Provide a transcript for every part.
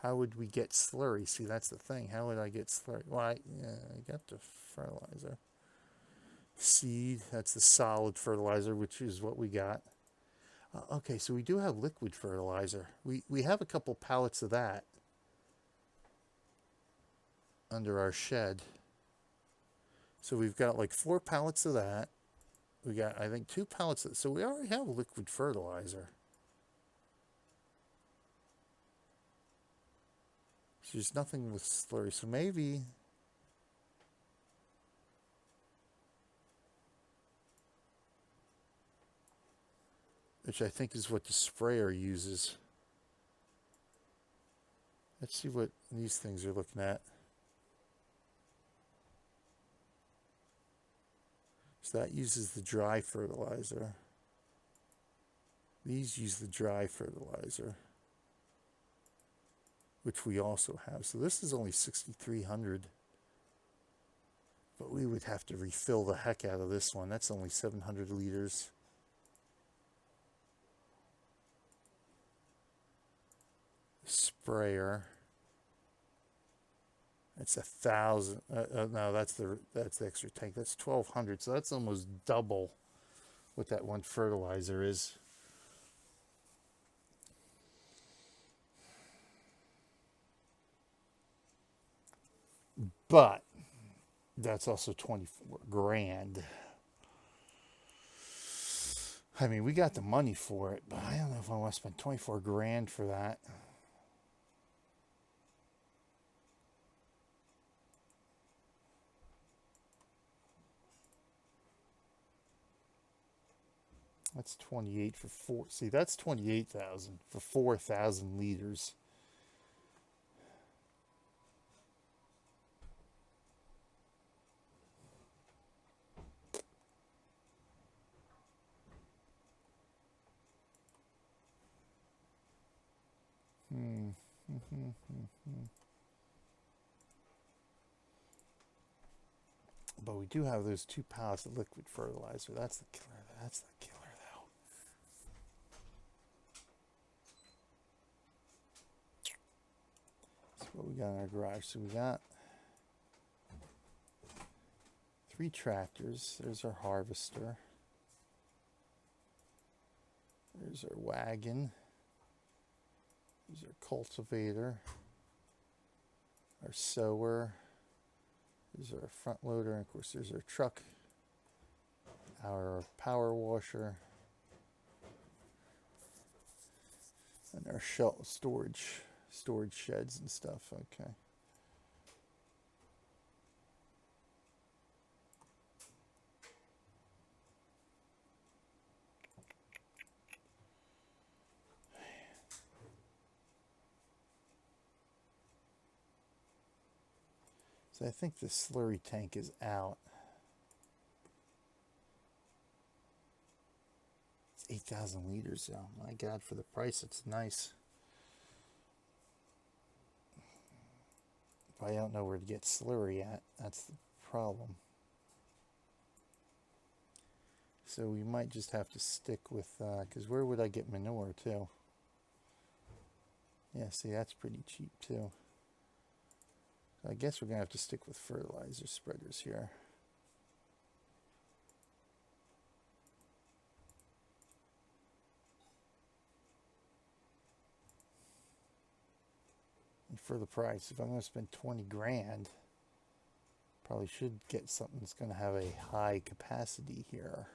How would we get slurry? See, that's the thing. How would I get slurry? Well, I got the fertilizer. Seed, that's the solid fertilizer, which is what we got. Okay, so we do have liquid fertilizer. We have a couple pallets of that under our shed. So we've got like 4 pallets of that. We got, I think, 2 pallets of, so we already have liquid fertilizer. So there's nothing with slurry. So maybe, which I think is what the sprayer uses. Let's see what these things are looking at. So that uses the dry fertilizer. These use the dry fertilizer, which we also have. So this is only 6,300. But we would have to refill the heck out of this one. That's only 700 liters. Sprayer. It's 1,000. No, that's the extra tank. That's 1,200. So that's almost double what that one fertilizer is. But that's also 24 grand. I mean, we got the money for it, but I don't know if I want to spend 24 grand for that. That's 28 for 4. See, that's 28,000 for 4,000 liters. But we do have those 2 pallets of liquid fertilizer. That's the killer. That's the killer, though. That's what we got in our garage. So we got 3 tractors. There's our harvester. There's our wagon. There's our cultivator. Our sower. There's our front loader, and of course there's our truck, our power washer, and our storage sheds and stuff. Okay. So I think the slurry tank is out. It's 8,000 liters, though. My God, for the price, it's nice. But I don't know where to get slurry at. That's the problem. So we might just have to stick with, because where would I get manure, too? Yeah, see, that's pretty cheap, too. I guess we're going to have to stick with fertilizer spreaders here. And for the price, if I'm going to spend 20 grand, probably should get something that's going to have a high capacity here.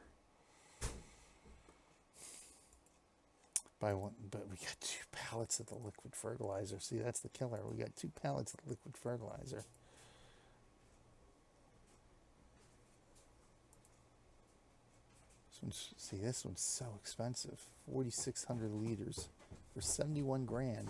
But we got 2 pallets of the liquid fertilizer. See, that's the killer. We got 2 pallets of liquid fertilizer. See, this one's so expensive. 4,600 liters for 71 grand.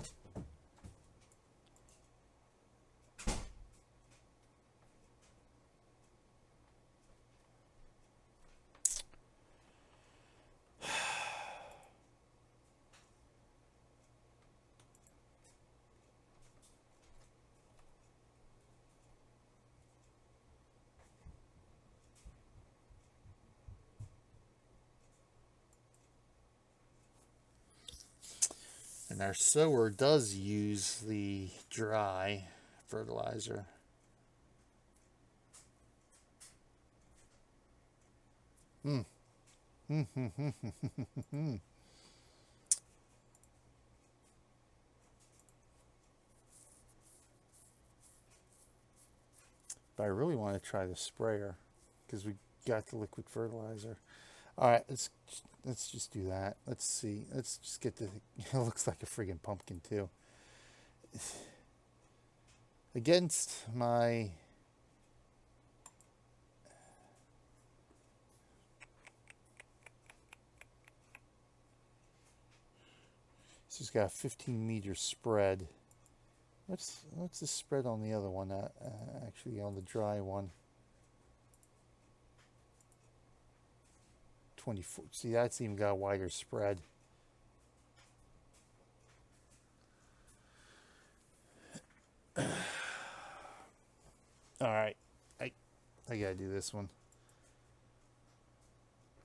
And our sower does use the dry fertilizer. But I really want to try the sprayer because we got the liquid fertilizer. All right, let's just do that. Let's see. Let's just get the. It looks like a friggin' pumpkin too. Against my. This has got a 15-meter spread. What's the spread on the other one? Actually, on the dry one. 24. See, that's even got a wider spread. All right, I gotta do this one.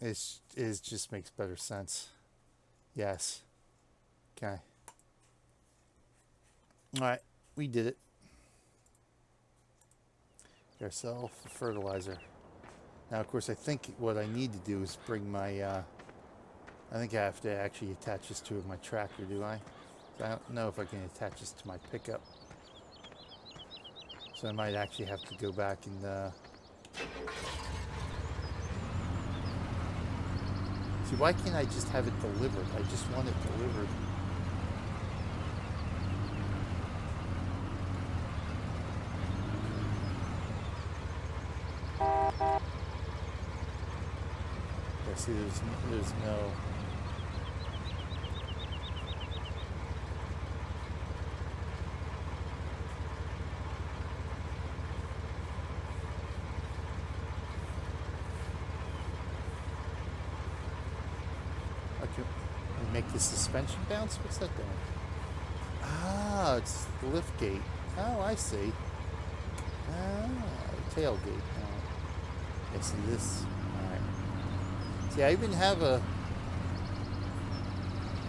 It just makes better sense. Yes. Okay. All right, we did it. Get ourselves the fertilizer. Now, of course, I think what I need to do is bring my, I think I have to actually attach this to my tractor, do I? So I don't know if I can attach this to my pickup. So I might actually have to go back and, see, why can't I just have it delivered? I just want it delivered. See, there's no. Okay, make the suspension bounce. What's that doing? Ah, it's the lift gate. Oh, I see. Ah, tailgate. Oh. I see this. See, I even have a.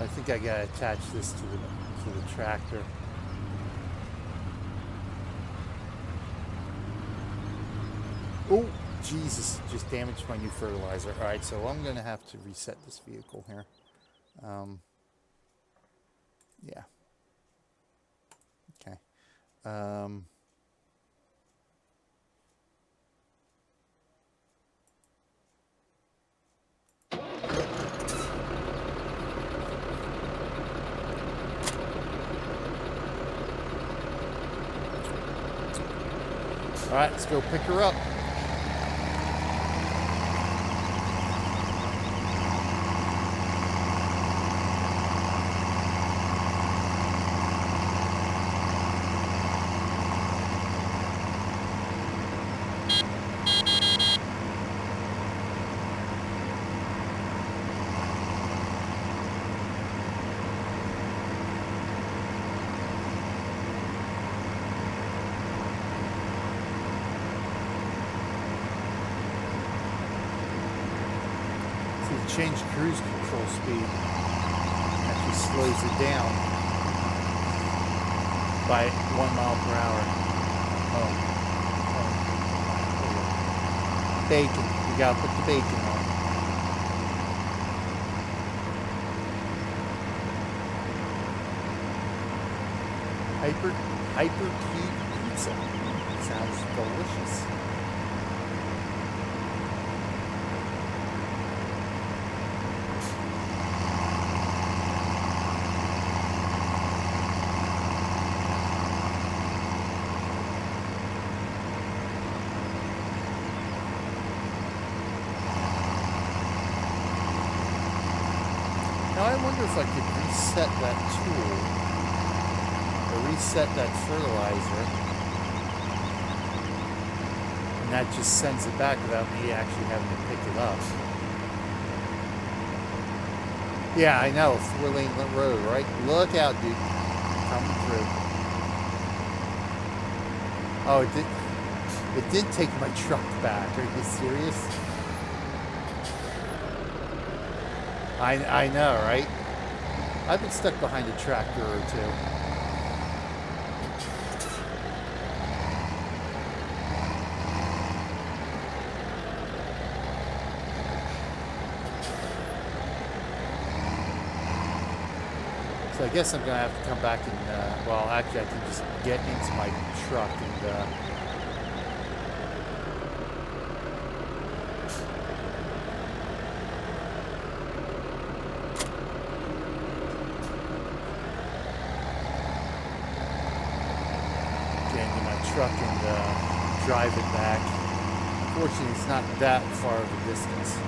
I think I gotta attach this to the tractor. Oh, Jesus! Just damaged my new fertilizer. All right, so I'm gonna have to reset this vehicle here. Yeah. Okay. All right, let's go pick her up. Change cruise control speed. Actually slows it down by 1 mile per hour. Oh. Bacon. You gotta put the bacon on. Hyper cube pizza. Sounds delicious. Now I wonder if I could reset that tool, or reset that fertilizer, and that just sends it back without me actually having to pick it up. Yeah, I know, 4-lane road, right? Look out, dude. Coming through. Oh, it did take my truck back. Are you serious? I know, right? I've been stuck behind a tractor or two. So I guess I'm going to have to come back and, well, actually I can just get into my truck and, get into my truck and drive it back. Fortunately, it's not that far of a distance.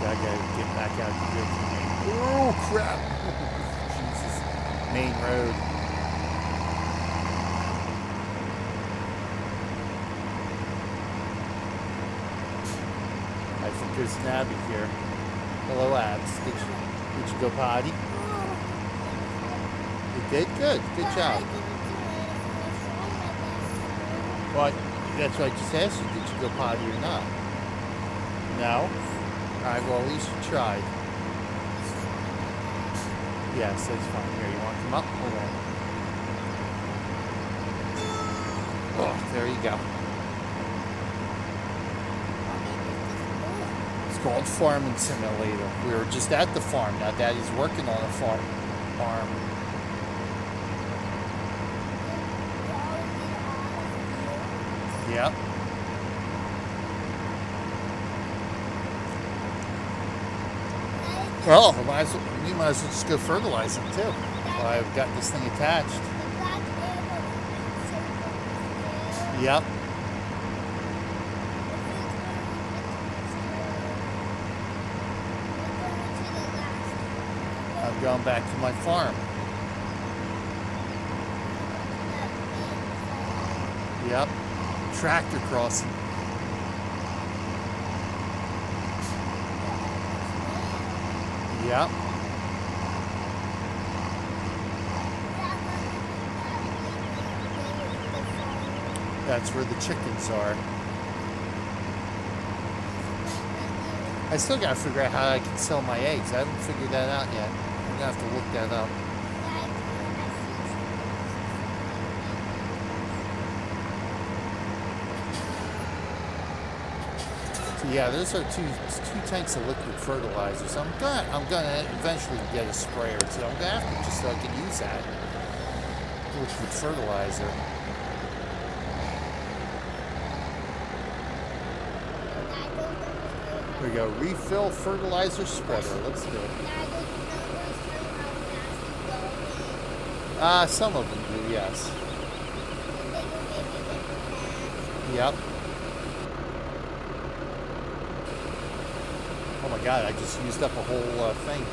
I gotta get back out here. Oh crap! Jesus, main road. I think there's an Abby here. Hello, Abs. Did you go potty? You did? Good. Good job. Well, that's what I just asked you. Did you go potty or not? No? Alright, well, at least you tried. Yes, that's fine. Here, you want to come up? Hold on. Oh, there you go. It's called Farming Simulator. We were just at the farm. Now, Daddy's working on a farm. Yep. Well, you might as well just go fertilize them too. Well, I've got this thing attached. Yep. I'm going back to my farm. Yep. Tractor crossing. Yep. That's where the chickens are. I still gotta figure out how I can sell my eggs. I haven't figured that out yet. I'm gonna have to look that up. So yeah, those are two tanks of liquid fertilizer. So I'm gonna eventually get a sprayer too. I'm gonna have to just so I can use that liquid fertilizer. There we go. Refill fertilizer spreader. Let's do it. Some of them do, yes. Yep. Oh my God, I just used up a whole thing.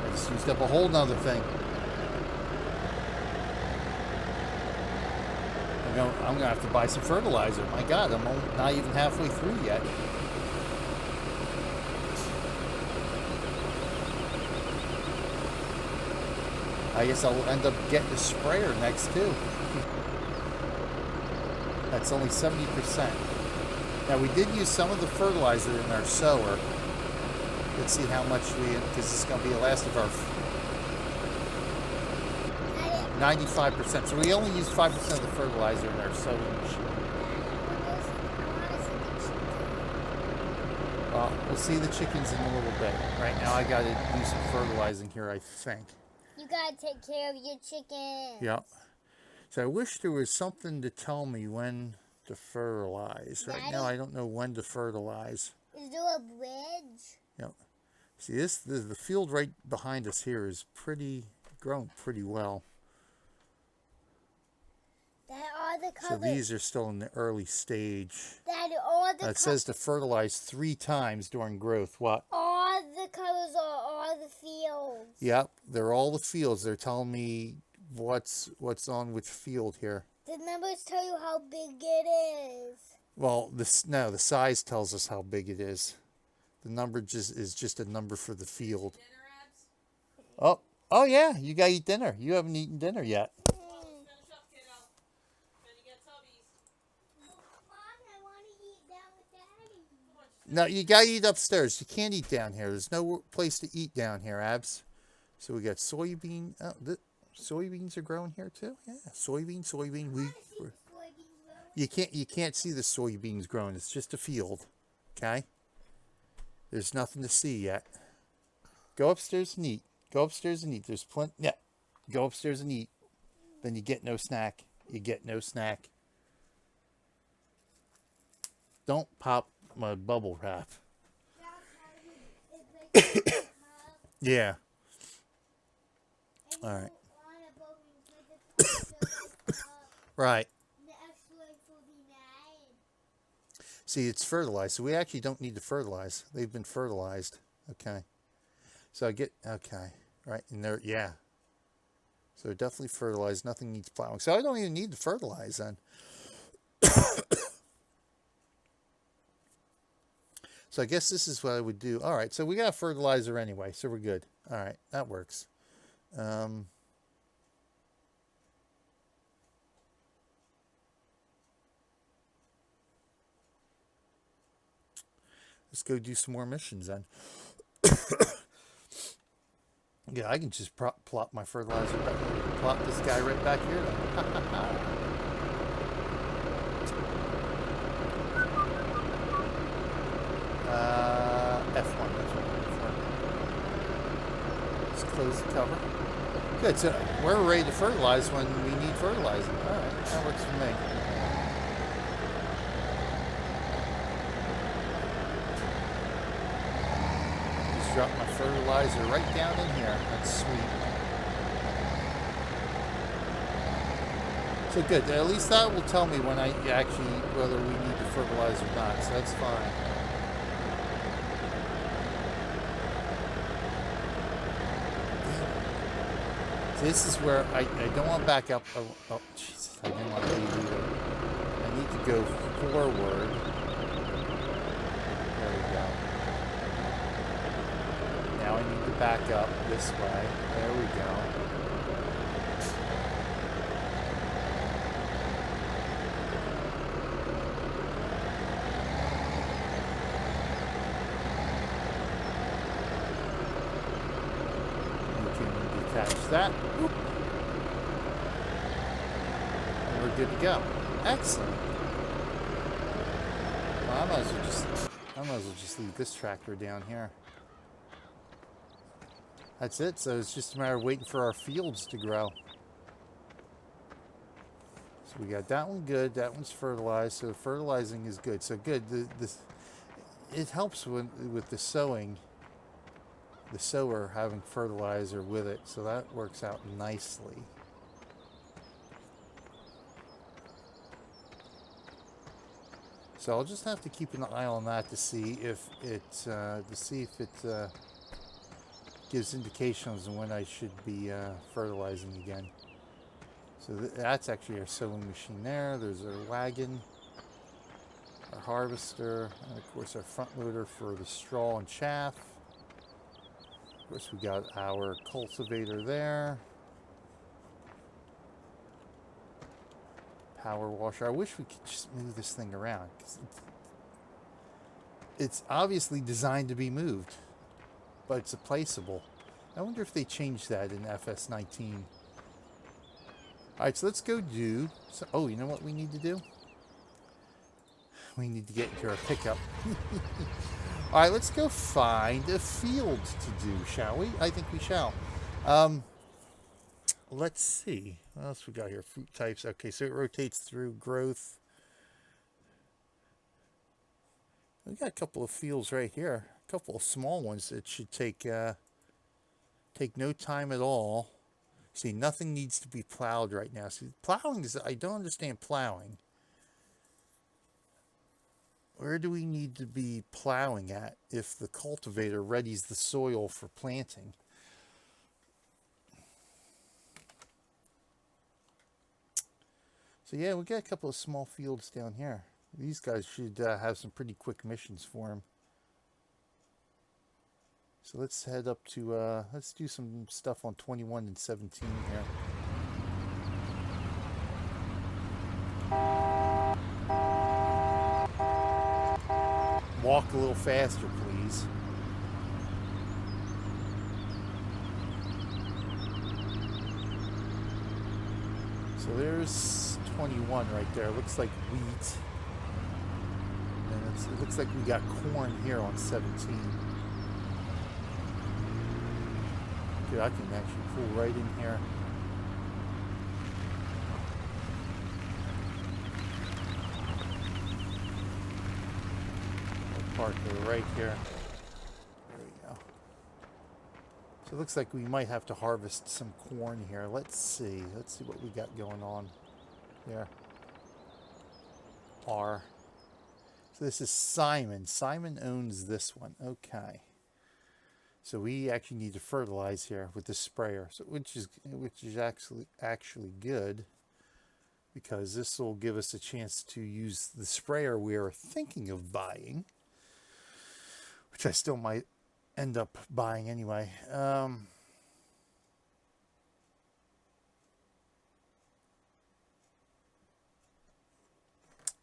I just used up a whole nother thing. I'm gonna have to buy some fertilizer. My God, I'm not even halfway through yet. I guess I'll end up getting a sprayer next too. That's only 70%. Now we did use some of the fertilizer in our sower. Let's see how much because this is gonna be the last of our 95%. So we only used 5% of the fertilizer in our sowing machine. Well, we'll see the chickens in a little bit. Right now I gotta do some fertilizing here, I think. You gotta take care of your chickens. Yep. So I wish there was something to tell me when to fertilize. Right now I don't know when to fertilize. Is there a bridge? Yep. See, the field right behind us here is grown pretty well. So these are still in the early stage. It says to fertilize 3 times during growth. What? All the colors are all the fields. Yep, they're all the fields. They're telling me what's on which field here. The numbers tell you how big it is. Well, the size tells us how big it is. The number is just a number for the field. Oh, Oh yeah, you gotta eat dinner. You haven't eaten dinner yet. No, you gotta eat upstairs. You can't eat down here. There's no place to eat down here, Abs. So we got soybean. Oh, soybeans are growing here too. Yeah, soybean. You can't see the soybeans growing. It's just a field. Okay. There's nothing to see yet. Go upstairs and eat. Go upstairs and eat. There's plenty. Yeah. Go upstairs and eat. Then you get no snack. You get no snack. Don't pop my bubble wrap. Yeah. All right. Right. See, it's fertilized, so we actually don't need to fertilize. They've been fertilized. Okay. So I get, okay. Right. And they're, yeah. So definitely fertilized. Nothing needs plowing. So I don't even need to fertilize then. So I guess this is what I would do. All right. So we got a fertilizer anyway. So we're good. All right. That works. Let's go do some more missions then. Yeah, I can just plop my fertilizer back here. Plop this guy right back here. F1, that's what I'm looking for. Let's close the cover. Good, so we're ready to fertilize when we need fertilizing. All right, that works for me. Drop my fertilizer right down in here. That's sweet. So good. At least that will tell me when I actually whether we need to fertilize or not. So that's fine. So this is where I don't want to back up. Oh, Jesus. I didn't want to leave either. I need to go forward. There we go. Now I need to back up this way. There we go. We can detach that. Oop. And we're good to go. Excellent. Well, I might as well just leave this tractor down here. That's it. So it's just a matter of waiting for our fields to grow. So we got that one good. That one's fertilized. So fertilizing is good. So good. It helps with the sowing. The sower having fertilizer with it. So that works out nicely. So I'll just have to keep an eye on that to see if it gives indications on when I should be fertilizing again. So that's actually our sowing machine there. There's our wagon, our harvester, and of course our front loader for the straw and chaff. Of course we got our cultivator there. Power washer. I wish we could just move this thing around, 'cause it's obviously designed to be moved, but it's placeable. I wonder if they changed that in FS19. All right, so let's go do. So, oh, you know what we need to do? We need to get into our pickup. All right, let's go find a field to do, shall we? I think we shall. Let's see. What else we got here? Fruit types. Okay, so it rotates through growth. We got a couple of fields right here. A couple of small ones that should take no time at all. See, nothing needs to be plowed right now. See, plowing is, I don't understand plowing. Where do we need to be plowing at if the cultivator readies the soil for planting? So yeah, we got a couple of small fields down here. These guys should have some pretty quick missions for them. So let's head up to, let's do some stuff on 21 and 17 here. Walk a little faster, please. So there's 21 right there. Looks like wheat. And it looks like we got corn here on 17. Dude, I can actually pull right in here. I'll park it right here. There we go. So it looks like we might have to harvest some corn here. Let's see. Let's see what we got going on there. R. So this is Simon. Simon owns this one. Okay. So we actually need to fertilize here with this sprayer, so which is actually good, because this will give us a chance to use the sprayer we are thinking of buying, which I still might end up buying anyway.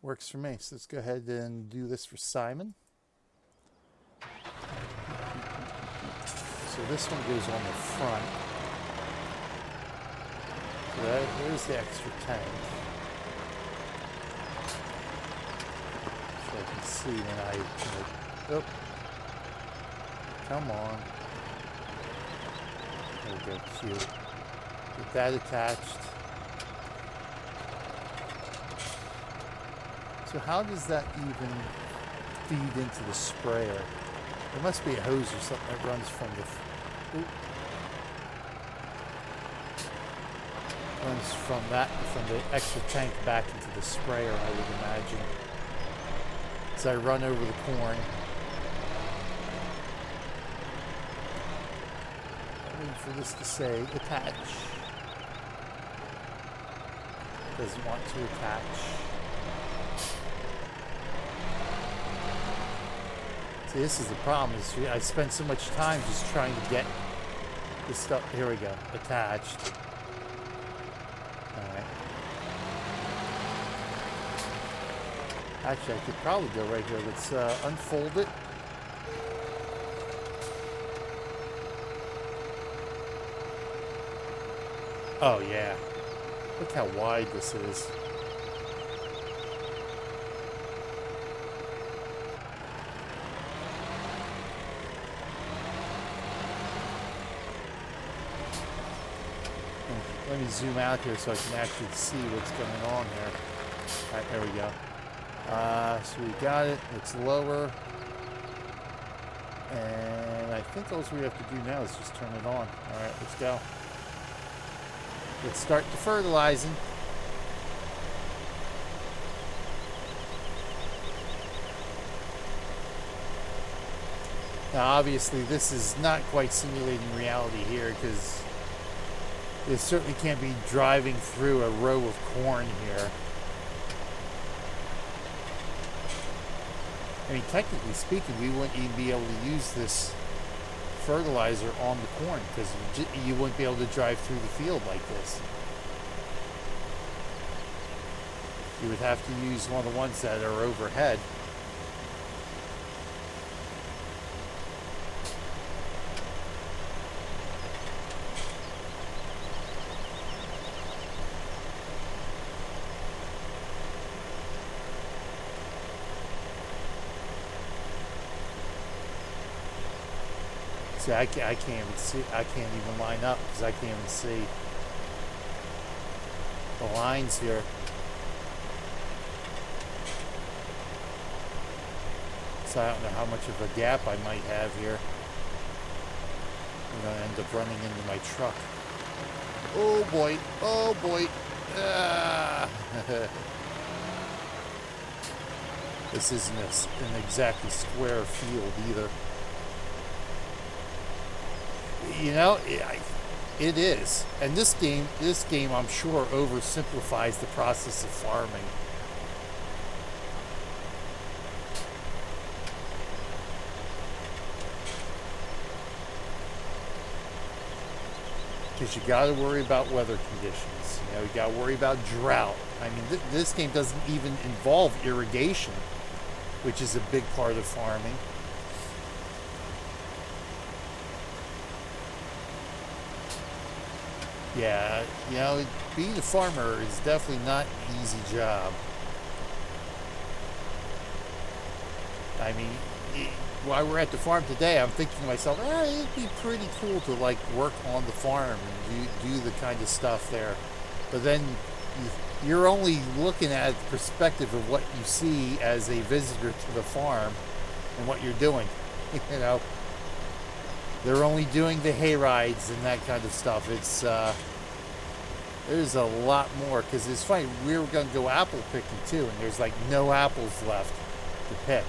Works for me. So let's go ahead and do this for Simon. So this one goes on the front. So there's the extra tank. So I can see when I, oh, come on. There we go, cute. Get that attached. So how does that even feed into the sprayer? There must be a hose or something that runs from the from the extra tank back into the sprayer, I would imagine. As I run over the corn. I'm waiting for this to say attach. Doesn't want to attach. See, this is the problem, is I spend so much time just trying to get this stuff, here we go, attached. Alright. Actually, I could probably go right here. Let's unfold it. Oh yeah. Look how wide this is. Let me zoom out here so I can actually see what's going on here. Alright, there we go. So we got it. It's lower. And I think all we have to do now is just turn it on. Alright, let's go. Let's start the fertilizing. Now obviously this is not quite simulating reality here, because it certainly can't be driving through a row of corn here. I mean, technically speaking, we wouldn't even be able to use this fertilizer on the corn, because you wouldn't be able to drive through the field like this. You would have to use one of the ones that are overhead. See, I can't even see. I can't even line up because I can't even see the lines here. So I don't know how much of a gap I might have here. I'm gonna end up running into my truck. Oh boy! Oh boy! Ah. This isn't an exactly square field either. You know, it is. And this game, I'm sure, oversimplifies the process of farming. because you got to worry about weather conditions. You know, you got to worry about drought. I mean, this game doesn't even involve irrigation, which is a big part of farming. Yeah, you know, being a farmer is definitely not an easy job. I mean, while we're at the farm today, I'm thinking to myself, it'd be pretty cool to like work on the farm and do the kind of stuff there. But then you're only looking at the perspective of what you see as a visitor to the farm and what you're doing. You know, they're only doing the hay rides and that kind of stuff. It's there's a lot more, because it's funny, we were going to go apple picking too, and there's like no apples left to pick.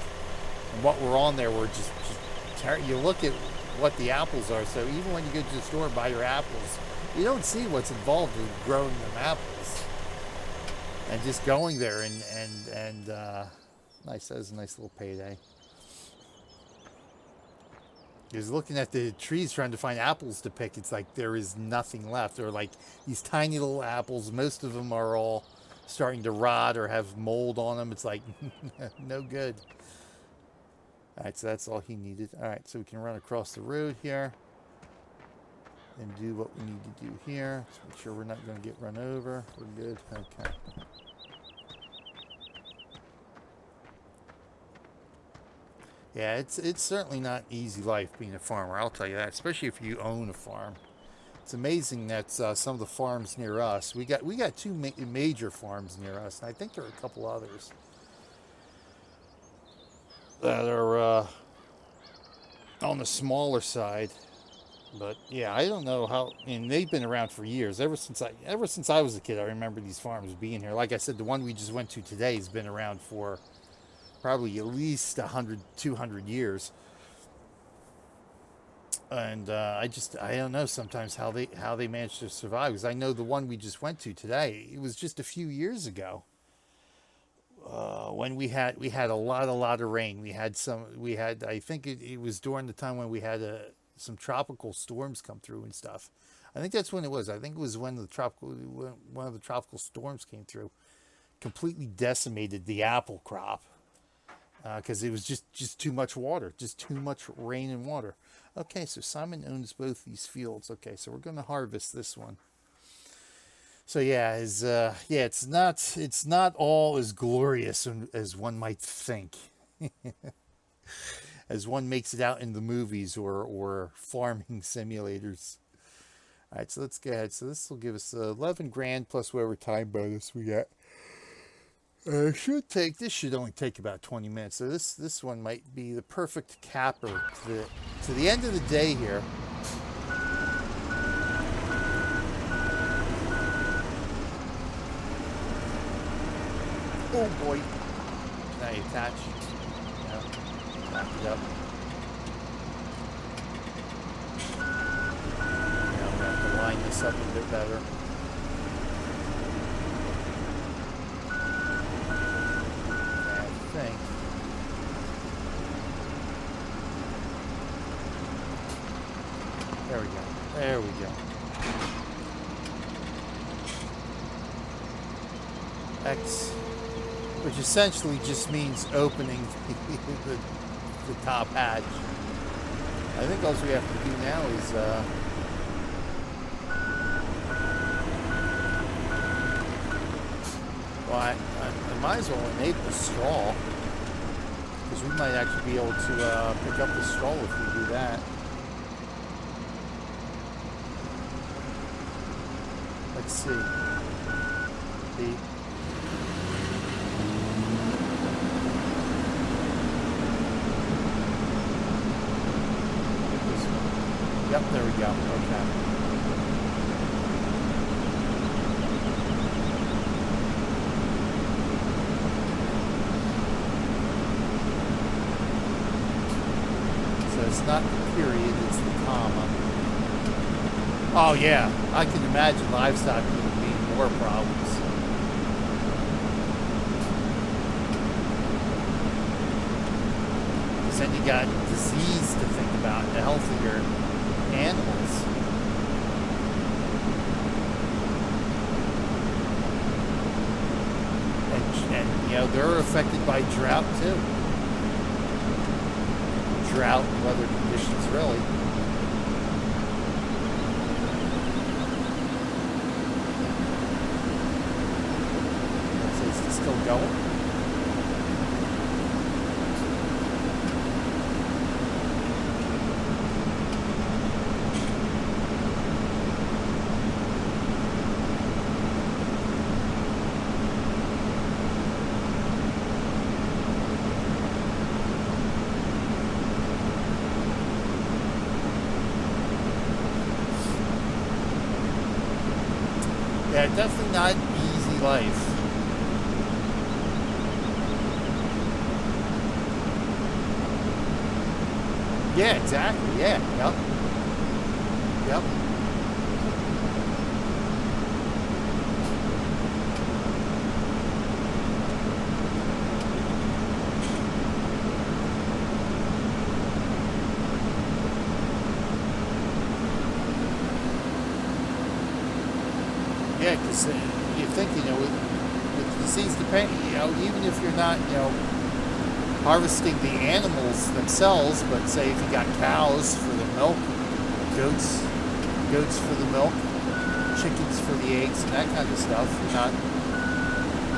And what we're on there, we're just you look at what the apples are. So even when you go to the store and buy your apples, you don't see what's involved in growing them apples. And just going there and nice, that was a nice little payday. Because looking at the trees trying to find apples to pick, it's like there is nothing left. They're like these tiny little apples. Most of them are all starting to rot or have mold on them. It's like no good. All right, so that's all he needed. All right, so we can run across the road here and do what we need to do here. Just make sure we're not going to get run over. We're good. Okay. Yeah, it's certainly not an easy life being a farmer, I'll tell you that, especially if you own a farm. It's amazing that some of the farms near us, we got two major farms near us, and I think there are a couple others that are on the smaller side. But yeah, I don't know how. I mean, they've been around for years. Ever since I was a kid, I remember these farms being here. Like I said, the one we just went to today has been around for probably at least 100, 200 years. And I don't know sometimes how they manage to survive. Because I know the one we just went to today, it was just a few years ago. When we had a lot of rain. I think it was during the time when we had some tropical storms come through and stuff. I think that's when it was. I think it was when one of the tropical storms came through, completely decimated the apple crop. Because it was just too much water, just too much rain and water. Okay, so Simon owns both these fields. Okay, so we're going to harvest this one. So yeah, it's not all as glorious as one might think, as one makes it out in the movies or farming simulators. All right, so let's go ahead. So this will give us 11 grand plus whatever time bonus we get. This should only take about 20 minutes. So this one might be the perfect capper to the end of the day here. Oh boy. Now you attach. Yeah. Back it up. Now I'm going to have to line this up a bit better. Thing. There we go. X, which essentially just means opening the top hatch. I think all we have to do now is well, I might as well enable straw, because we might actually be able to pick up the straw if we do that. Let's see. Yep, there we go. Okay. It's not the period, it's the comma. Oh yeah, I can imagine livestock being more problems. Because then you got disease to think about, the health of your animals. you know, they're affected by drought too. Drought and weather conditions, really. Is it still going? Yeah, definitely not an easy life. Yeah, exactly. Yeah, yep. Yep. Yeah, because you think, you know, with disease depend, you know, even if you're not, you know, harvesting the animals themselves, but say if you got cows for the milk, goats for the milk, chickens for the eggs, and that kind of stuff, you're not.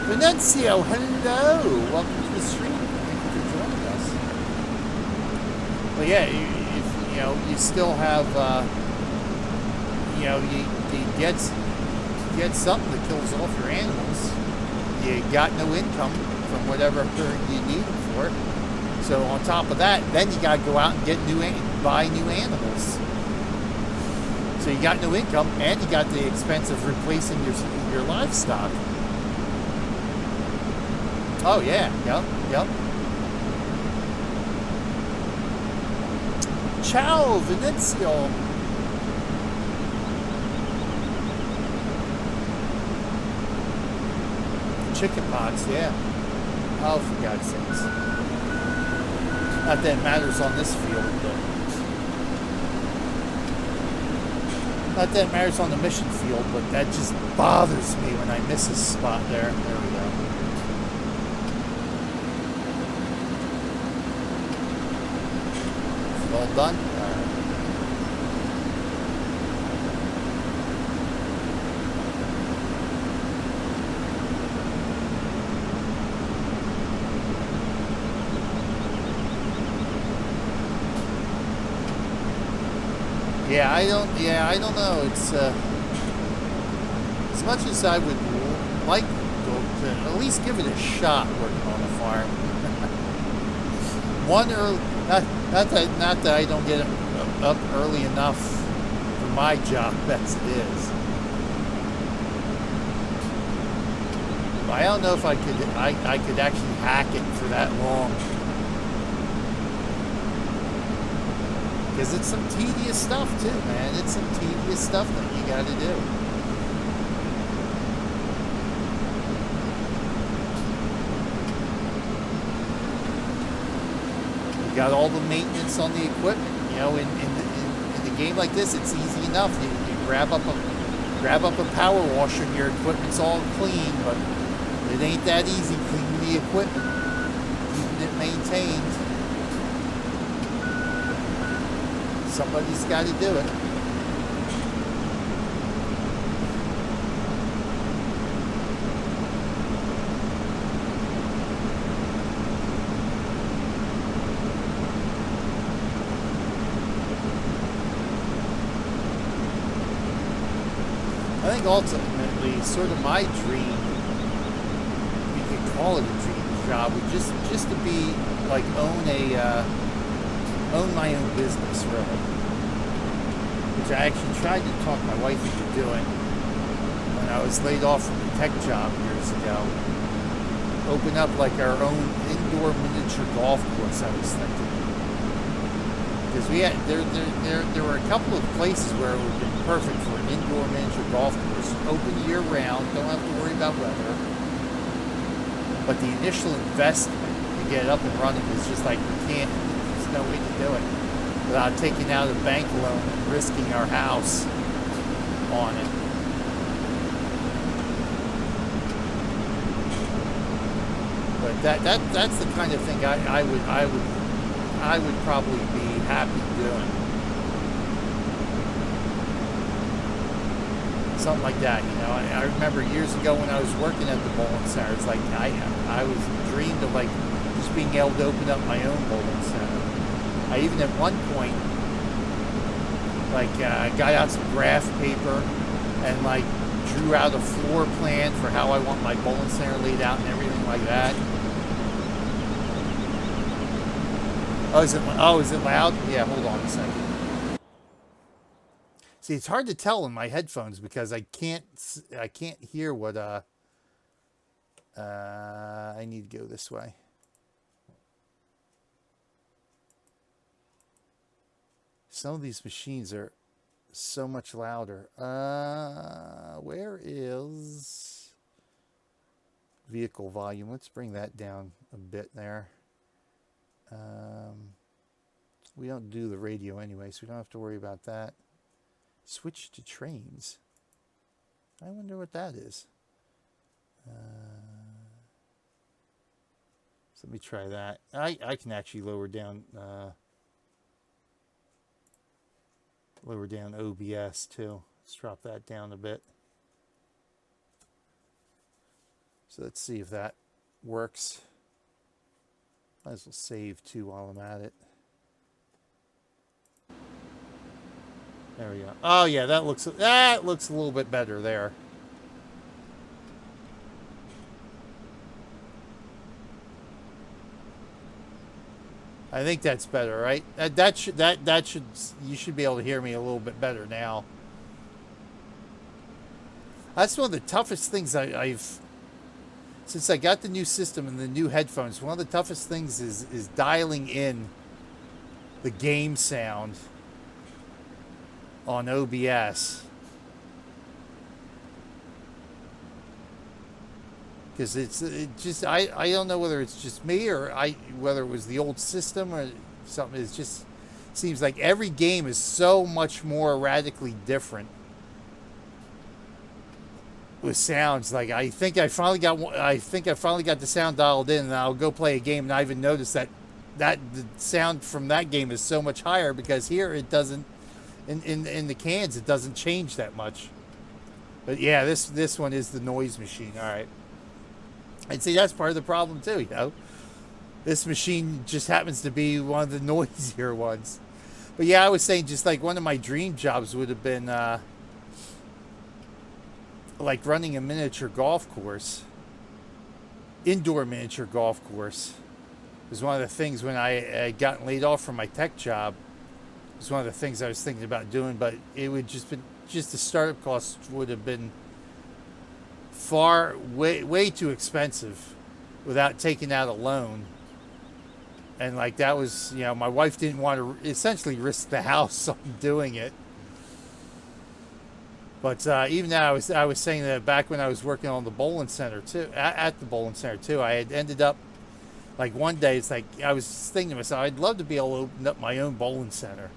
Venancio, hello! Welcome to the stream. Thank you for joining us. But yeah, if you know, you still have, you know, you get something that kills off your animals. You got no income from whatever you need them for. So on top of that, then you got to go out and get buy new animals. So you got no income, and you got the expense of replacing your livestock. Oh yeah, yep. Ciao, Venezio. Chicken pox, yeah. Oh, for God's sakes. Not that it matters on this field, but... Not that it matters on the mission field, but that just bothers me when I miss a spot there. There we go. Is it all done? I don't know. It's as much as I would like to at least give it a shot working on a farm. Not that I don't get up early enough for my job as it is. I don't know if I could actually hack it for that long. Because it's some tedious stuff too, man. It's some tedious stuff that you got to do. You got all the maintenance on the equipment. You know, in a game like this, it's easy enough. You grab up a power washer, and your equipment's all clean. But it ain't that easy cleaning the equipment, keeping it maintained. Somebody's got to do it. I think ultimately, sort of my dream, you could call it a dream job, would just to be like own my own business, really. Which I actually tried to talk my wife into doing when I was laid off from the tech job years ago. Open up like our own indoor miniature golf course, I was thinking. Because we had there were a couple of places where it would have been perfect for an indoor miniature golf course. Open year round, don't have to worry about weather. But the initial investment to get it up and running is just like there's no way to do it without taking out a bank loan and risking our house on it. That's the kind of thing I would probably be happy doing. Something like that, you know. I remember years ago when I was working at the bowling center, it's like I was dreamed of like just being able to open up my own bowling center. I even at one point like got out some graph paper and like drew out a floor plan for how I want my bowling center laid out and everything like that. Oh, is it loud? Yeah, hold on a second. See, it's hard to tell in my headphones because I can't hear what I need to go this way. Some of these machines are so much louder. Where is vehicle volume? Let's bring that down a bit there. We don't do the radio anyway, so we don't have to worry about that. Switch to trains. I wonder what that is. So let me try that. I can actually lower down OBS too. Let's drop that down a bit. So let's see if that works. Might as well save too while I'm at it. There we go. Oh yeah, that looks a little bit better there. I think that's better, right? You should be able to hear me a little bit better now. That's one of the toughest things I've since I got the new system and the new headphones. One of the toughest things is dialing in the game sound on OBS, because I don't know whether it's just me or whether it was the old system or something. It just seems like every game is so much more radically different with sounds. Like I think I finally got the sound dialed in, and I'll go play a game and I even notice that the sound from that game is so much higher, because here it doesn't. In the cans, it doesn't change that much. But yeah, this one is the noise machine. All right. And see, that's part of the problem too, you know. This machine just happens to be one of the noisier ones. But yeah, I was saying, just like one of my dream jobs would have been like running a miniature golf course. Indoor miniature golf course. It was one of the things when I had gotten laid off from my tech job. It was one of the things I was thinking about doing, but it would just the startup costs would have been way too expensive without taking out a loan. And like that was, you know, my wife didn't want to essentially risk the house on doing it. But even now, I was saying that back when I was working on the bowling center too, at the bowling center too, I had ended up like one day, it's like I was thinking to myself, I'd love to be able to open up my own bowling center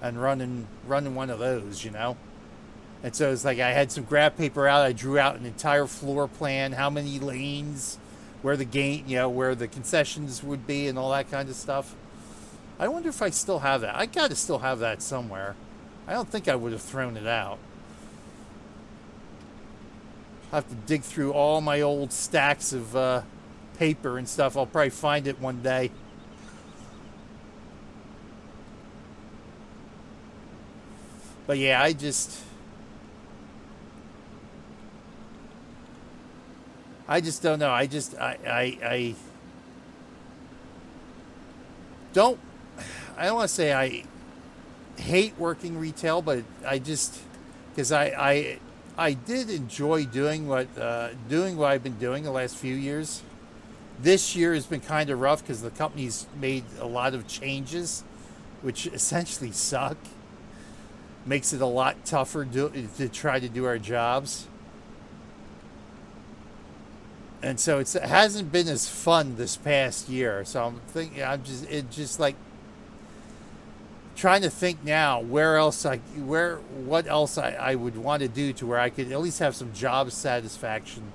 and running one of those, you know. And so it's like I had some graph paper out. I drew out an entire floor plan, how many lanes, where the game, you know, where the concessions would be, and all that kind of stuff. I wonder if I still have that. I got to still have that somewhere. I don't think I would have thrown it out. I'll have to dig through all my old stacks of paper and stuff. I'll probably find it one day. But yeah, I just don't know. I don't want to say I hate working retail, but I just, because I did enjoy doing what I've been doing the last few years. This year has been kind of rough because the company's made a lot of changes, which essentially suck. Makes it a lot tougher to try to do our jobs. And so it hasn't been as fun this past year. So I'm thinking, just like trying to think now what else I would want to do to where I could at least have some job satisfaction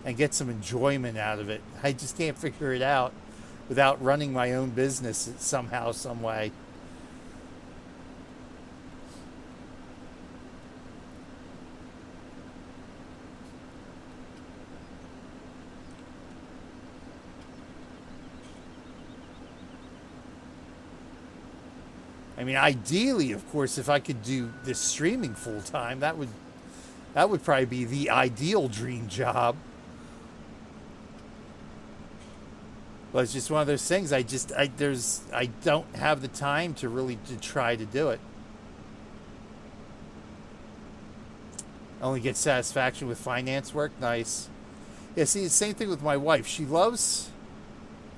and get some enjoyment out of it. I just can't figure it out without running my own business somehow, some way. I mean, ideally, of course, if I could do this streaming full time, that would probably be the ideal dream job. But it's just one of those things. I don't have the time to really to try to do it. Only get satisfaction with finance work. Nice. Yeah. See, the same thing with my wife. She loves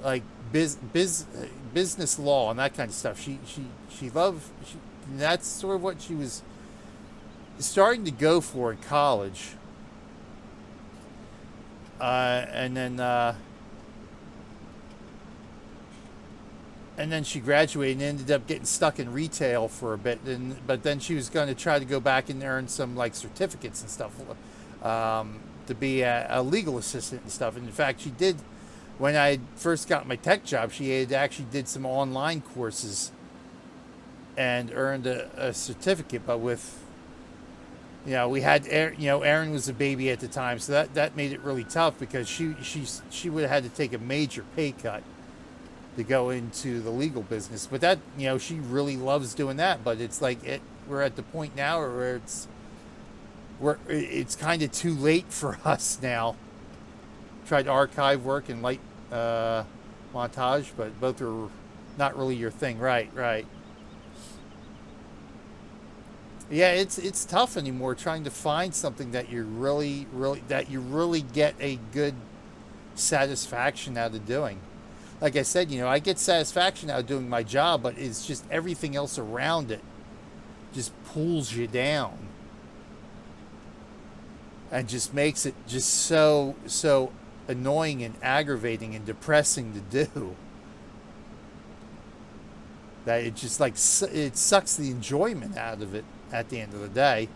like business law and that kind of stuff. That's sort of what she was starting to go for in college. And then she graduated and ended up getting stuck in retail for a bit. But then she was going to try to go back and earn some like certificates and stuff to be a legal assistant and stuff. And in fact, she did. When I first got my tech job, she had actually did some online courses and earned a certificate. But with, we had, Erin was a baby at the time, so that made it really tough because she would have had to take a major pay cut to go into the legal business. But that, she really loves doing that. But it's like we're at the point now where it's kind of too late for us now. Tried archive work and light montage, but both are not really your thing. Right. Yeah, it's tough anymore trying to find something that you really get a good satisfaction out of doing. Like I said, I get satisfaction out of doing my job, but it's just everything else around it just pulls you down and just makes it just so annoying and aggravating and depressing to do that it just like it sucks the enjoyment out of it at the end of the day.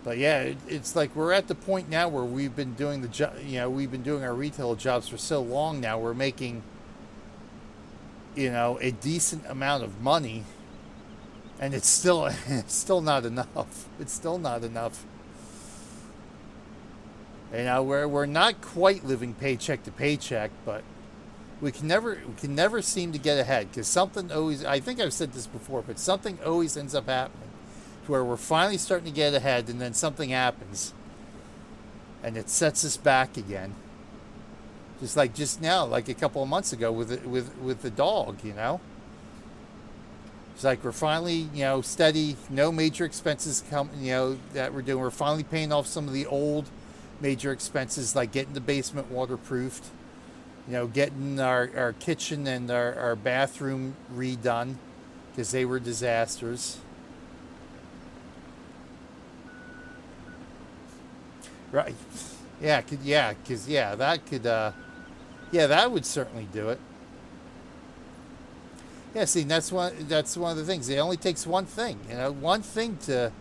But yeah, it's like we're at the point now where we've been doing the job. We've been doing our retail jobs for so long now. We're making, a decent amount of money, and it's still not enough. It's still not enough. We're not quite living paycheck to paycheck, but we can never seem to get ahead because something always. I think I've said this before, but something always ends up happening where we're finally starting to get ahead, and then something happens, and it sets us back again. Just now, like a couple of months ago with the dog, It's like we're finally, steady, no major expenses come, that we're doing. We're finally paying off some of the old major expenses, like getting the basement waterproofed, getting our kitchen and our bathroom redone because they were disasters. Right. Yeah, that would certainly do it. Yeah, see, that's one of the things. It only takes one thing, one thing to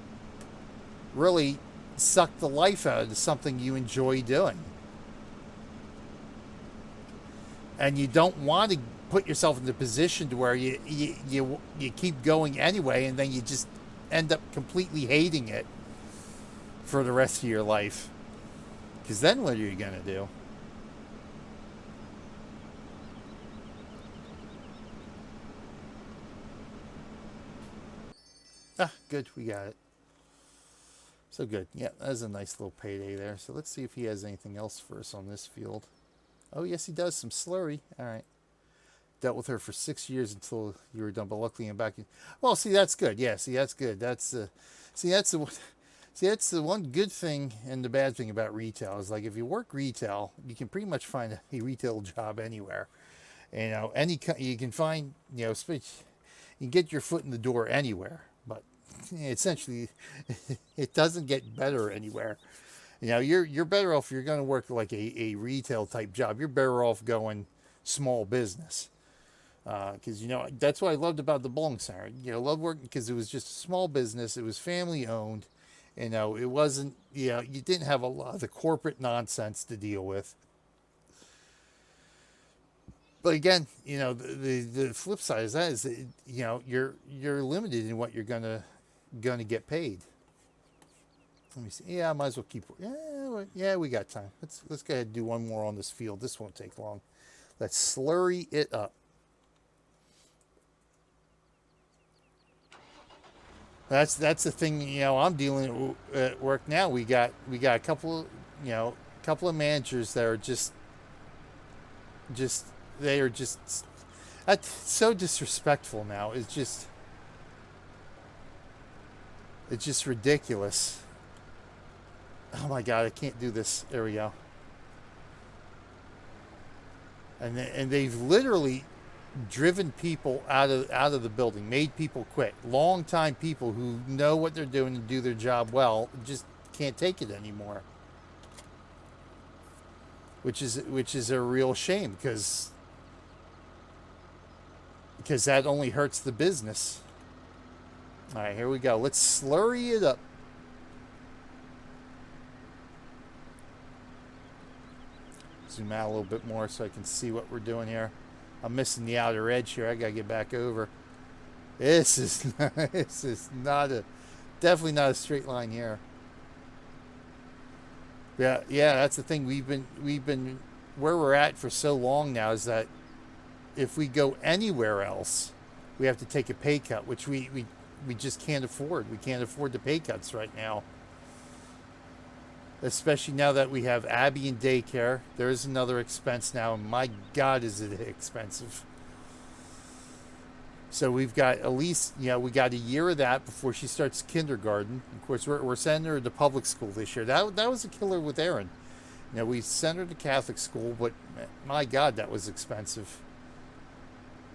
really suck the life out of something you enjoy doing. And you don't want to put yourself in the position to where you keep going anyway, and then you just end up completely hating it for the rest of your life. Because then what are you going to do? Ah, good. We got it. So good. Yeah, that was a nice little payday there. So let's see if he has anything else for us on this field. Oh, yes, he does. Some slurry. All right. Dealt with her for 6 years until you were done, but luckily I'm back. Well, see, that's good. Yeah, see, that's good. That's the one good thing and the bad thing about retail is like if you work retail, you can pretty much find a retail job anywhere. You can find, you can get your foot in the door anywhere, but essentially it doesn't get better anywhere. You're better off if you're going to work like a retail type job. You're better off going small business. Because, you know, that's what I loved about the bowling center. You know, I loved working because it was just a small business. It was family owned. You know, it wasn't, you know, you didn't have a lot of the corporate nonsense to deal with. But again, you know, the flip side is that is that, you know, you're limited in what you're gonna get paid. Let me see. Yeah, I might as well keep. Yeah, we got time. Let's go ahead and do one more on this field. This won't take long. Let's slurry it up. That's the thing. You know, I'm dealing at work now. We got a couple of, you know, couple of managers that are just they are just that's so disrespectful now. It's just ridiculous. Oh my God, I can't do this. There we go. And they've literally driven people out of the building, made people quit. Long-time people who know what they're doing and do their job well just can't take it anymore. Which is a real shame because that only hurts the business. All right, here we go. Let's slurry it up. Zoom out a little bit more so I can see what we're doing here. I'm missing the outer edge here. I gotta get back over. This is definitely not a straight line here. Yeah, that's the thing. We've been where we're at for so long now is that if we go anywhere else, we have to take a pay cut, which we just can't afford. We can't afford the pay cuts right now. Especially now that we have Abby in daycare. There's another expense now, and my God, is it expensive. So we've got at least, you know, we got a year of that before she starts kindergarten. Of course, we're sending her to public school this year. That was a killer with Erin. You know, we sent her to Catholic school, but my God, that was expensive.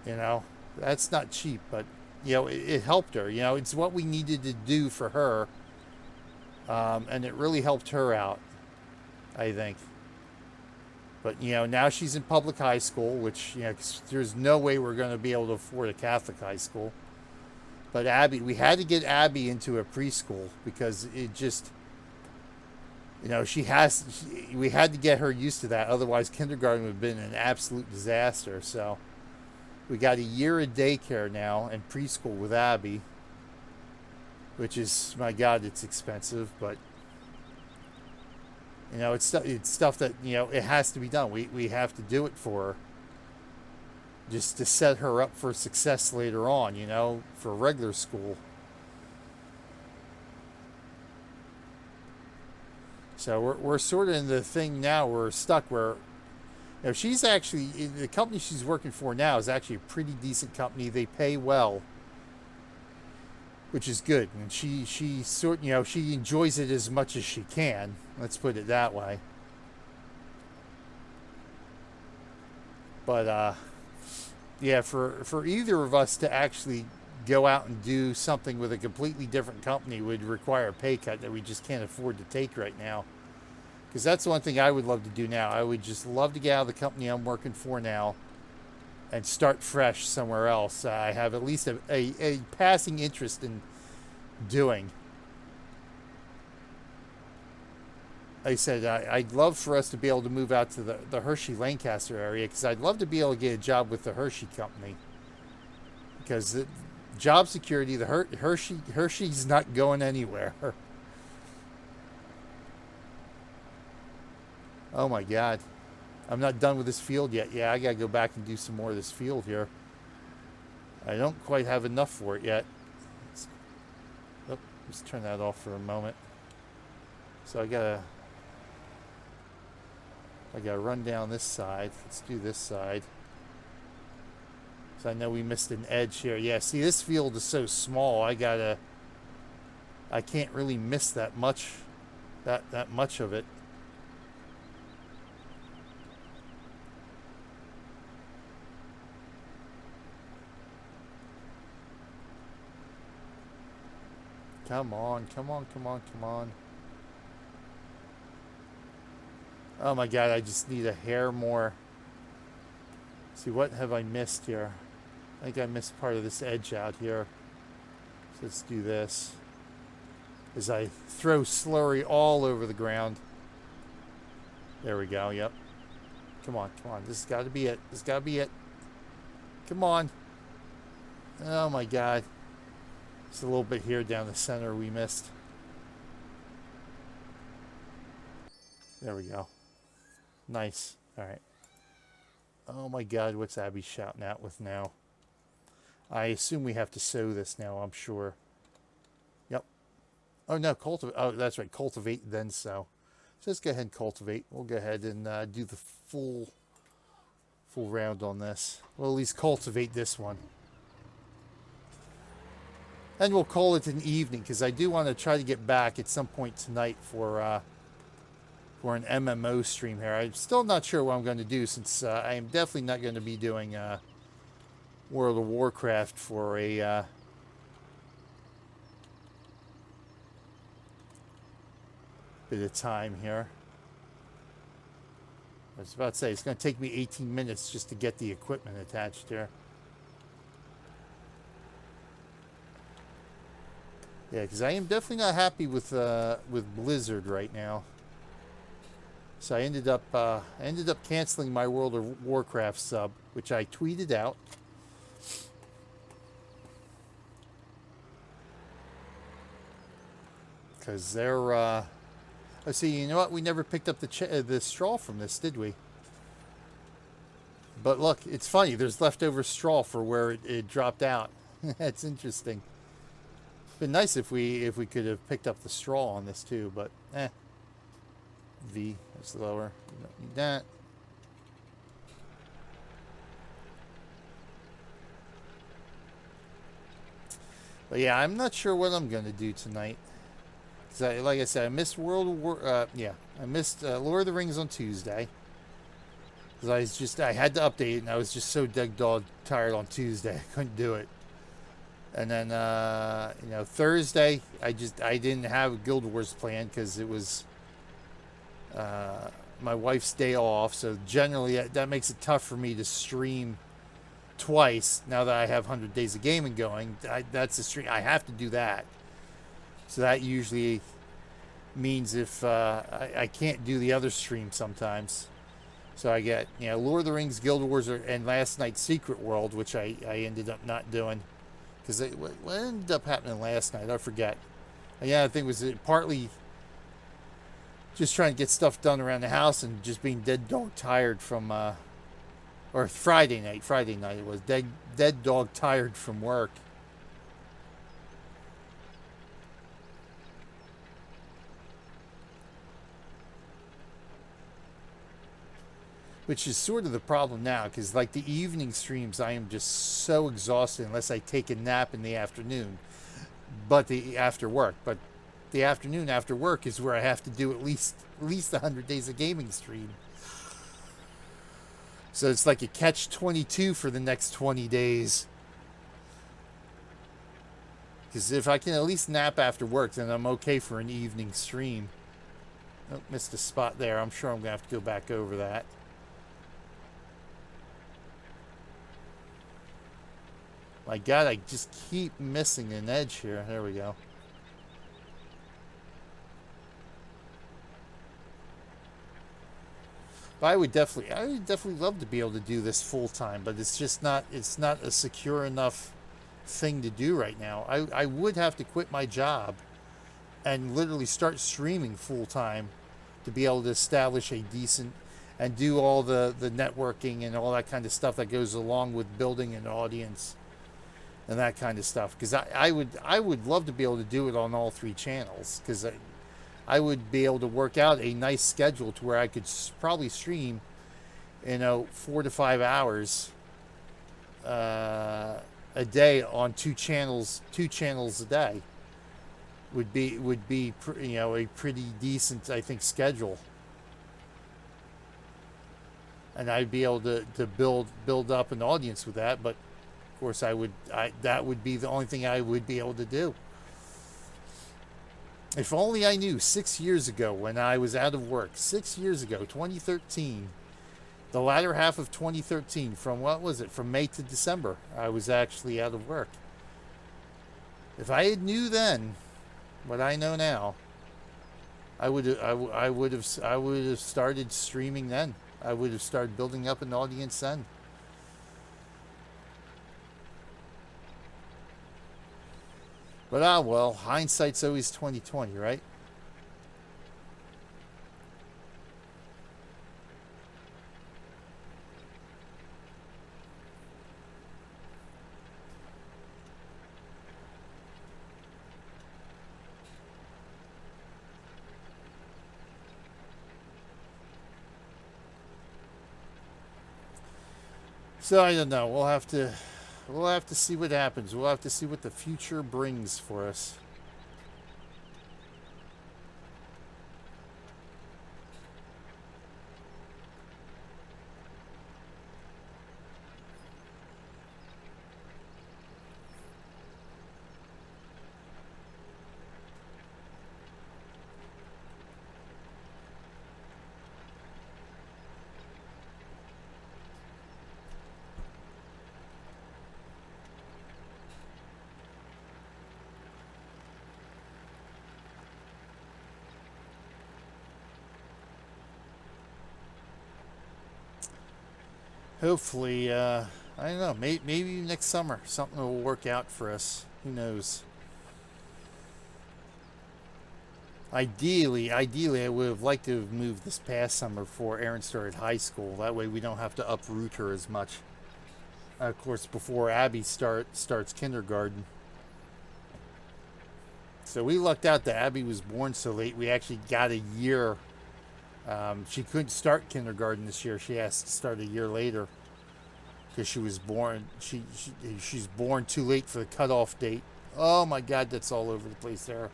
You know, that's not cheap, but, you know, it helped her. You know, it's what we needed to do for her. And it really helped her out, I think. But, you know, now she's in public high school, which, you know, 'cause there's no way we're going to be able to afford a Catholic high school. But Abby, we had to get Abby into a preschool because it just, you know, we had to get her used to that. Otherwise, kindergarten would have been an absolute disaster. So we got a year of daycare now and preschool with Abby. Which is, my God, it's expensive, but, you know, it's stuff that, you know, it has to be done. We have to do it for her, just to set her up for success later on, you know, for regular school. So we're sort of in the thing now, we're stuck where, you know, she's actually, the company she's working for now is actually a pretty decent company. They pay well. Which is good, and she sort, you know, she enjoys it as much as she can. Let's put it that way. But yeah, for either of us to actually go out and do something with a completely different company would require a pay cut that we just can't afford to take right now. Because that's the one thing I would love to do now. I would just love to get out of the company I'm working for now and start fresh somewhere else. I have at least a passing interest in doing. Like I said, I'd love for us to be able to move out to the Hershey Lancaster area because I'd love to be able to get a job with the Hershey company. Because the job security, the Hershey's not going anywhere. Oh my God. I'm not done with this field yet. Yeah, I gotta go back and do some more of this field here. I don't quite have enough for it yet. Let's turn that off for a moment. So I gotta run down this side. Let's do this side. So I know we missed an edge here. Yeah, see, this field is so small. I can't really miss that much of it. Come on, come on, come on, come on. Oh my God, I just need a hair more. See, what have I missed here? I think I missed part of this edge out here. So let's do this. As I throw slurry all over the ground. There we go, yep. Come on, come on. This has got to be it. This has got to be it. Come on. Oh my god. Just a little bit here down the center we missed. There we go. Nice. Alright. Oh my god, what's Abby shouting out with now? I assume we have to sow this now, I'm sure. Yep. Oh no, cultivate. Oh, that's right. Cultivate, then sow. So let's go ahead and cultivate. We'll go ahead and do the full round on this. We'll at least cultivate this one. And we'll call it an evening, because I do want to try to get back at some point tonight for an MMO stream here. I'm still not sure what I'm going to do, since I am definitely not going to be doing World of Warcraft for a bit of time here. I was about to say, it's going to take me 18 minutes just to get the equipment attached here. Yeah, because I am definitely not happy with Blizzard right now. So I ended up canceling my World of Warcraft sub, which I tweeted out. Because they're let's see, you know what? We never picked up the straw from this, did we? But look, it's funny. There's leftover straw for where it dropped out. That's interesting. Been nice if we could have picked up the straw on this too, but V is lower. We don't need that. But yeah, I'm not sure what I'm going to do tonight. Cause like I said, I missed World of War. I missed Lord of the Rings on Tuesday. Because I had to update it, and I was just so dog tired on Tuesday, I couldn't do it. And then, Thursday, I didn't have Guild Wars planned because it was my wife's day off. So generally, that makes it tough for me to stream twice. Now that I have 100 Days of Gaming going, that's a stream. I have to do that. So that usually means if I can't do the other stream sometimes. So I get, Lord of the Rings, Guild Wars, and last night's Secret World, which I ended up not doing. Because what ended up happening last night, I forget. Yeah, I think it was partly just trying to get stuff done around the house and just being dead dog tired from, or Friday night it was, dead dog tired from work. Which is sort of the problem now, because like the evening streams, I am just so exhausted unless I take a nap in the afternoon. But after work. But the afternoon after work is where I have to do at least 100 Days of Gaming stream. So it's like a catch-22 for the next 20 days. Because if I can at least nap after work, then I'm okay for an evening stream. Oh, missed a spot there. I'm sure I'm going to have to go back over that. My God, I just keep missing an edge here. There we go. But I would definitely love to be able to do this full time, but it's just not a secure enough thing to do right now. I would have to quit my job and literally start streaming full time to be able to establish a decent and do all the networking and all that kind of stuff that goes along with building an audience. And that kind of stuff, because I would love to be able to do it on all 3 channels, because I would be able to work out a nice schedule to where I could probably stream, 4 to 5 hours a day on 2 channels a day would be a pretty decent, I think, schedule. And I'd be able to build up an audience with that, but of course, that would be the only thing I would be able to do. If only I knew 6 years ago when I was out of work, 6 years ago, 2013, The latter half of 2013, from what was it? From May to December, I was actually out of work. If I had knew then what I know now, I would have started streaming then. I would have started building up an audience then. But well, hindsight's always 2020, right? So I don't know. We'll have to see what happens. We'll have to see what the future brings for us. Hopefully, I don't know. Maybe next summer something will work out for us. Who knows? Ideally, I would have liked to have moved this past summer before Erin started high school. That way, we don't have to uproot her as much. Of course, before Abby starts kindergarten. So we lucked out that Abby was born so late. We actually got a year. She couldn't start kindergarten this year. She has to start a year later because she was born. She's born too late for the cutoff date. Oh my God, that's all over the place there.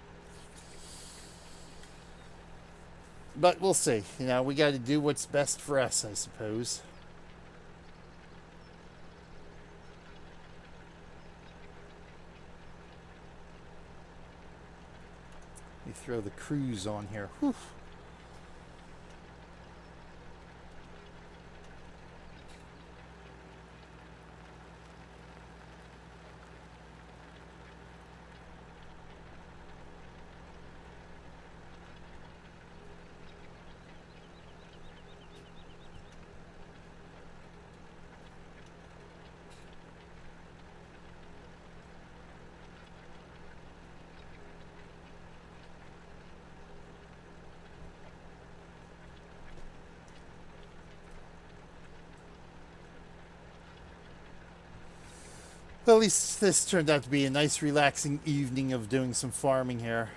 But we'll see. You know, we got to do what's best for us, I suppose. Let me throw the cruise on here. Whew. Well, at least this turned out to be a nice relaxing evening of doing some farming here.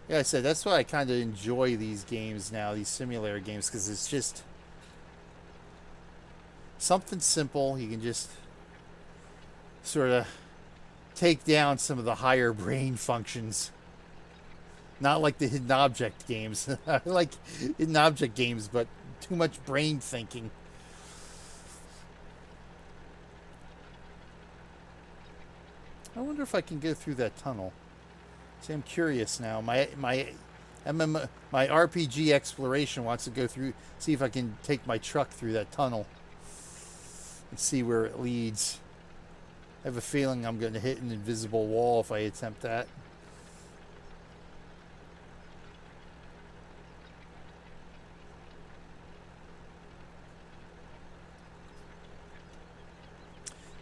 Yeah, I said, that's why I kind of enjoy these games now, these simulator games, because it's just something simple. You can just sort of take down some of the higher brain functions. Not like the hidden object games. I like hidden object games, but too much brain thinking. I wonder if I can go through that tunnel. See, I'm curious now. My RPG exploration wants to go through, see if I can take my truck through that tunnel and see where it leads. I have a feeling I'm going to hit an invisible wall if I attempt that.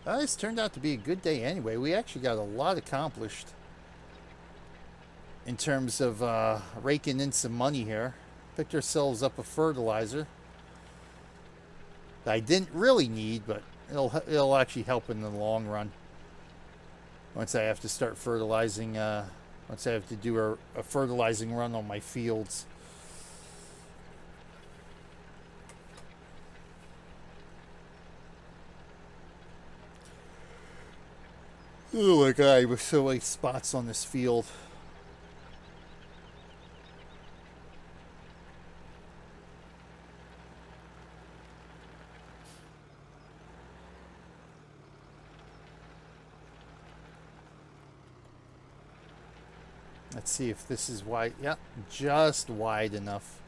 This turned out to be a good day anyway. We actually got a lot accomplished in terms of raking in some money here. Picked ourselves up a fertilizer that I didn't really need, but it'll actually help in the long run. Once I have to start fertilizing, once I have to do a fertilizing run on my fields. Oh my God, there's so many spots on this field. Let's see if this is wide. Yep, just wide enough.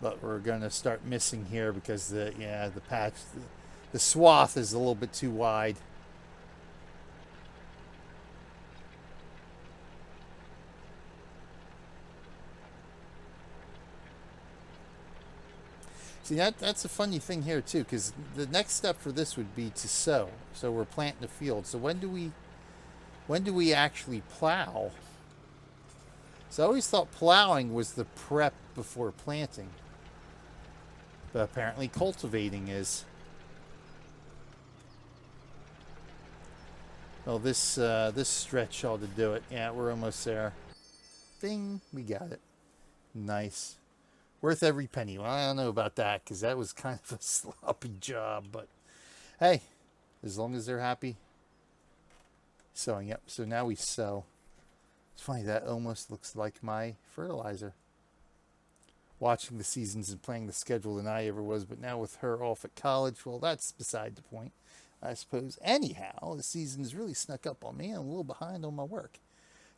but we're going to start missing here because the patch, the swath is a little bit too wide. See, that's a funny thing here too, because the next step for this would be to sow. So we're planting the field. So when do we actually plow? So I always thought plowing was the prep before planting, but apparently cultivating is. Well, this stretch ought to do it. Yeah, we're almost there. Bing, we got it. Nice. Worth every penny. Well, I don't know about that because that was kind of a sloppy job, but hey, as long as they're happy. Sowing, yep. So now we sow. It's funny, that almost looks like my fertilizer. Watching the seasons and playing the schedule than I ever was, but now with her off at college, well, that's beside the point, I suppose. Anyhow, the season's really snuck up on me. I'm a little behind on my work.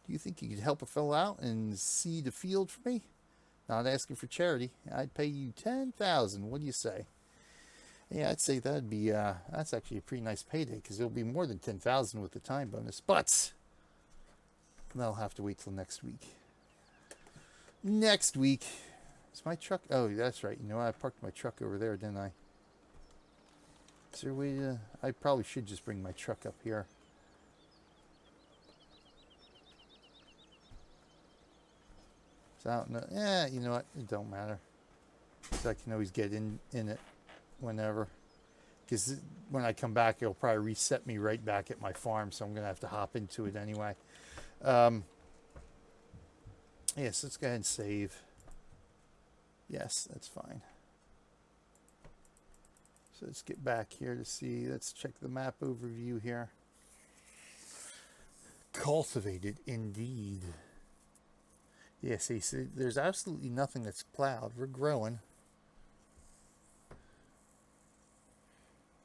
Do you think you could help a fellow out and seed a field for me? Not asking for charity. I'd pay you $10,000. What do you say? Yeah, I'd say that'd be that's actually a pretty nice payday because it'll be more than $10,000 with the time bonus. But that'll have to wait till next week. Next week, is my truck? Oh, that's right. You know, I parked my truck over there, didn't I? Is there a way to? I probably should just bring my truck up here. So I don't know. Yeah, you know what? It don't matter. So I can always get in it whenever. Because when I come back, it'll probably reset me right back at my farm. So I'm going to have to hop into it anyway. Yes, let's go ahead and save. Yes, that's fine. So let's get back here to see. Let's check the map overview here. Cultivated, indeed. Yeah, see, there's absolutely nothing that's plowed. We're growing.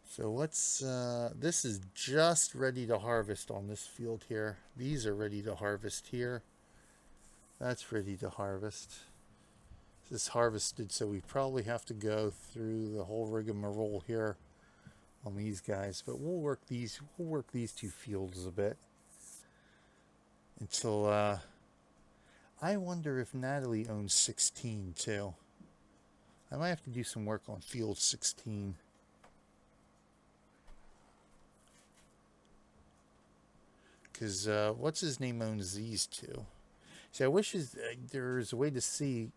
So let's, this is just ready to harvest on this field here. These are ready to harvest here. That's ready to harvest. This harvested, so we probably have to go through the whole rigmarole here on these guys. But we'll work these two fields a bit until, I wonder if Natalie owns 16 too. I might have to do some work on field 16. Because what's his name owns these two. So I wish there's a way to see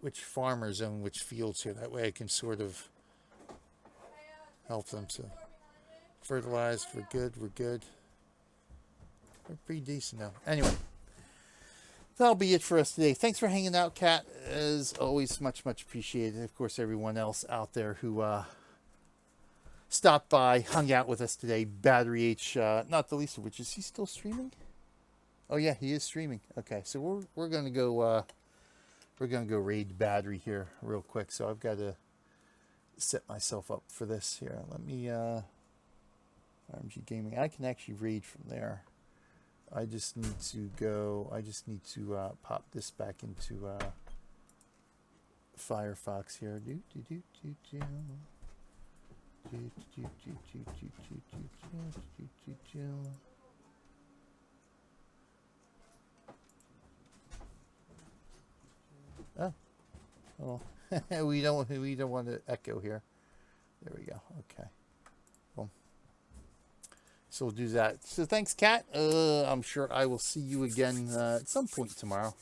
which farmers own which fields here. That way I can sort of help them to fertilize. We're good. We're good. We're pretty decent now. Anyway, that'll be it for us today. Thanks for hanging out, Kat. As always, much, much appreciated. Of course, everyone else out there who stopped by, hung out with us today. Battery H, not the least of which, is he still streaming? Oh yeah, he is streaming. Okay, so we're gonna go raid Battery here real quick. So I've got to set myself up for this here. Let me RMG Gaming. I can actually raid from there. I just need to go. I just need to pop this back into Firefox here. Oh, well, we don't want to echo here. There we go. Okay. Well, so we'll do that. So thanks, Kat. I'm sure I will see you again at some point tomorrow.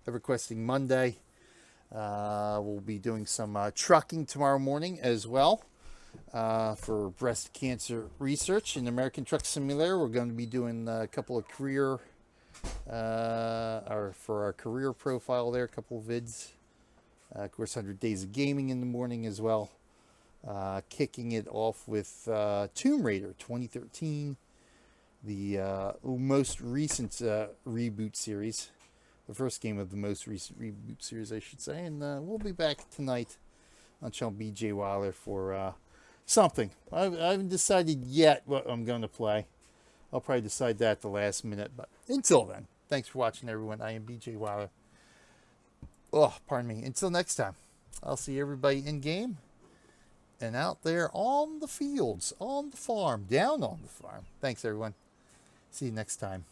EverQuesting Monday. We'll be doing some trucking tomorrow morning as well for breast cancer research in American Truck Simulator. We're going to be doing a couple of career, or for our career profile there, a couple of vids. Of course, 100 Days of Gaming in the morning as well. Kicking it off with Tomb Raider 2013, the most recent reboot series. The first game of the most recent reboot series, I should say. And we'll be back tonight on channel BJ Weiler for something. I haven't decided yet what I'm going to play. I'll probably decide that at the last minute. But until then, thanks for watching, everyone. I am BJ Weiler. Oh, pardon me. Until next time. I'll see everybody in game and out there on the fields, on the farm, down on the farm. Thanks, everyone. See you next time.